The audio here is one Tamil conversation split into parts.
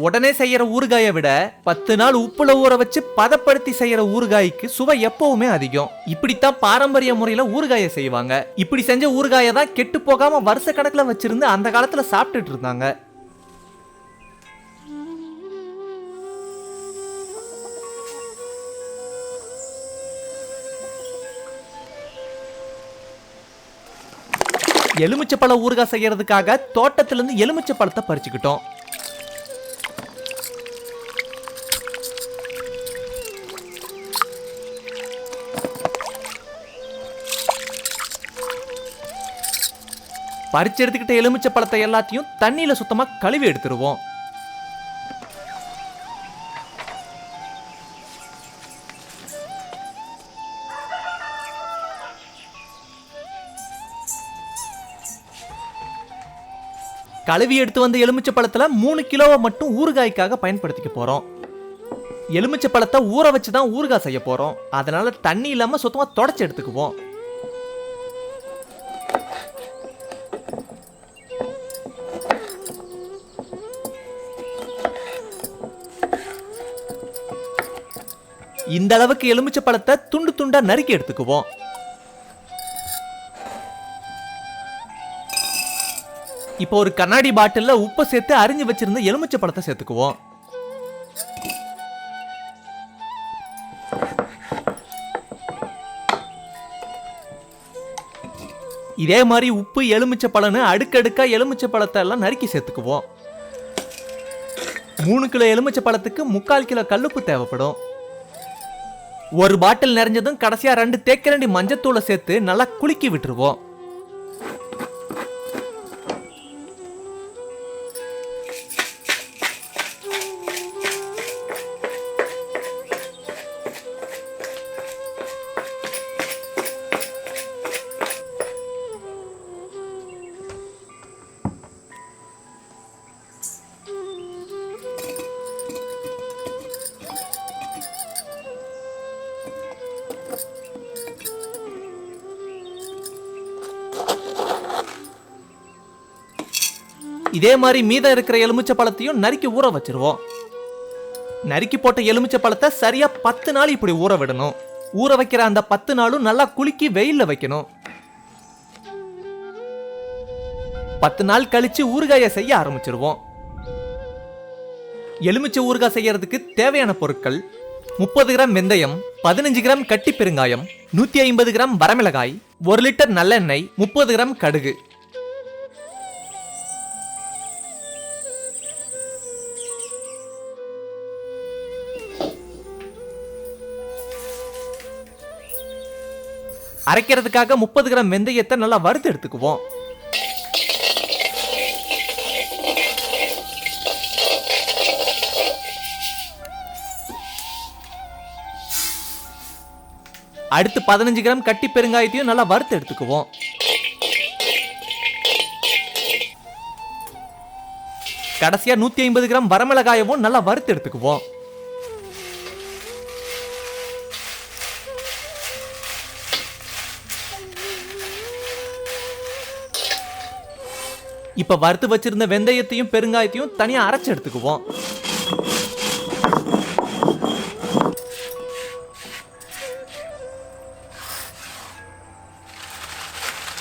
உடனே செய்யற ஊறுகாயை விட 10 நாள் உப்புல ஊற வச்சு பதப்படுத்தி செய்யற ஊறுகாய்க்கு சுவை எப்பவுமே அதிகம். இப்படித்தான் பாரம்பரிய முறையில ஊறுகாயை செய்வாங்க. இப்படி செஞ்ச ஊறுகாயை தான் கெட்டு போகாம வருஷ கணக்குல வச்சிருந்து அந்த காலத்துல சாப்பிட்டுட்டு இருந்தாங்க. எலுமிச்சப்பழ ஊறுகாய் செய்யறதுக்காக தோட்டத்திலிருந்து எலுமிச்சை பழத்தை பறிச்சுக்கிட்டோம். பறிச்சு எடுத்துக்கிட்ட எலுமிச்சை பழத்தை எல்லாத்தையும் தண்ணியில சுத்தமா கழுவி எடுத்துருவோம். கழுவி எடுத்து வந்த எலுமிச்சை பழத்துல 3 கிலோவை மட்டும் ஊறுகாய்க்காக பயன்படுத்திக்க போறோம். எலுமிச்சை பழத்தை ஊற வச்சுதான் ஊறுகாய் செய்ய போறோம். அதனால தண்ணி இல்லாம சுத்தமா தொடச்சு எடுத்துக்குவோம். இந்த அளவுக்கு எலுமிச்சை பழத்தை துண்டு துண்டா நறுக்கி எடுத்துக்குவோம். இப்போ ஒரு கண்ணாடி பாட்டில்ல உப்பை சேர்த்து அரிஞ்சு வச்சிருந்த எலுமிச்சை பழத்தை சேர்த்துக்குவோம். இதே மாதிரி உப்பு எலுமிச்சை பழம்னு அடுக்கடுக்கா எலுமிச்சை பழத்தை எல்லாம் நறுக்கி சேர்த்துக்குவோம். 3 கிலோ எலுமிச்சை பழத்துக்கு 3/4 கிலோ கல்லுப்பு தேவைப்படும். ஒரு பாட்டில் நிறைஞ்சதும் கடைசியா 2 தேக்கரண்டி மஞ்சத்தூளை சேர்த்து நல்லா குலுக்கி விட்டுருவோம். இதே மாதிரி மீதம் இருக்கிற எலுமிச்சை பழத்தையும் நறுக்கி ஊற வச்சிருவோம். நறுக்கி போட்ட எலுமிச்சை பழத்தை சரியா 10 நாள் இப்படி ஊற விடணும். ஊற வைக்கிற அந்த 10 நாளும் நல்லா குலுக்கி வெயில்ல வைக்கணும். 10 நாள் கழிச்சு ஊறுகாயை செய்ய ஆரம்பிச்சிருவோம். எலுமிச்சை ஊறுகாய் செய்யறதுக்கு தேவையான பொருட்கள்: 30 கிராம் வெந்தயம், 15 கிராம் கட்டி பெருங்காயம், 150 கிராம் வரமிளகாய், 1 லிட்டர் நல்லெண்ணெய், 30 கிராம் கடுகு. அரைக்கிறதுக்காக 30 கிராம் வெந்தயத்தை நல்லா வறுத்து எடுத்துக்குவோம். அடுத்து 15 கிராம் கட்டி பெருங்காயத்தையும் நல்லா வறுத்து எடுத்துக்குவோம். கடைசியா 150 கிராம் வரமிளகாயவும் நல்லா வறுத்து எடுத்துக்குவோம். இப்ப வறுத்து வச்சிருந்த வெந்தயத்தையும் பெருங்காயத்தையும் தனியா அரைச்சு எடுத்துக்குவோம்.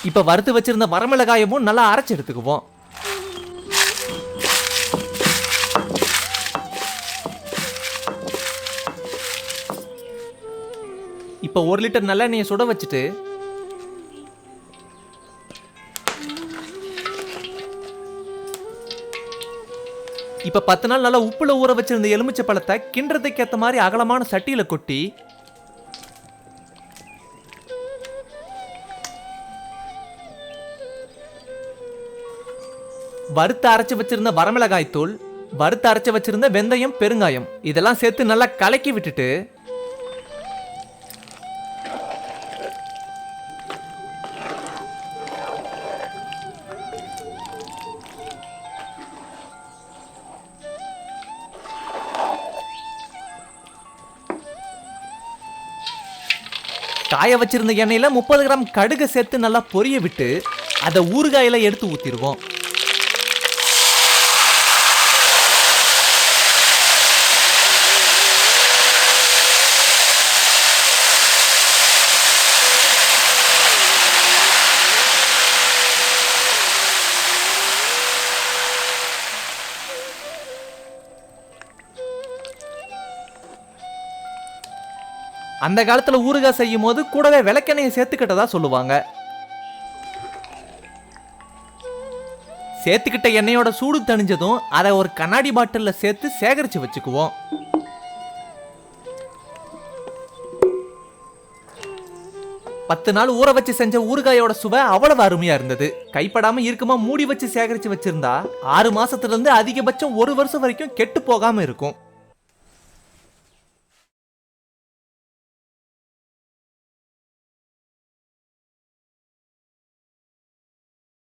இப்ப வறுத்து வச்சிருந்த வரமிளகாயமும் நல்லா அரைச்சு எடுத்துக்குவோம். இப்ப 1 லிட்டர் நல்லெண்ணெயை சுட வச்சுட்டு இப்ப 10 நாள் நல்லா உப்புல ஊற வச்சிருந்த எலுமிச்சை பழத்தை கிண்டுறதுக்கு ஏத்த மாதிரி அகலமான சட்டியில கொட்டி வறுத்து அரைச்சு வச்சிருந்த வரமிளகாய் தூள், வறுத்து அரைச்சு வச்சிருந்த வெந்தயம், பெருங்காயம் இதெல்லாம் சேர்த்து நல்லா கலக்கி விட்டுட்டு காய வச்சிருந்த எண்ணெயில 30 கிராம் கடுகு சேர்த்து நல்லா பொரிய விட்டு அதை ஊறுகாயில எடுத்து ஊத்திடுவோம். அந்த காலத்துல ஊறுகாய் செய்யும் போது கூடவே விளக்கெண்ணெயை சேர்த்துக்கிட்டதா சொல்லுவாங்க. சேர்த்துக்கிட்ட எண்ணெயோட சூடு தணிஞ்சதும் அதை ஒரு கண்ணாடி பாட்டில்ல சேர்த்து சேகரிச்சு வச்சுக்குவோம். பத்து நாள் ஊற வச்சு செஞ்ச ஊறுகாயோட சுவை அவ்வளவு அருமையா இருந்தது. கைப்படாம இருக்குமா மூடி வச்சு சேகரிச்சு வச்சிருந்தா 6 மாசத்துல இருந்து அதிகபட்சம் 1 வருஷம் வரைக்கும் கெட்டு போகாம இருக்கும்.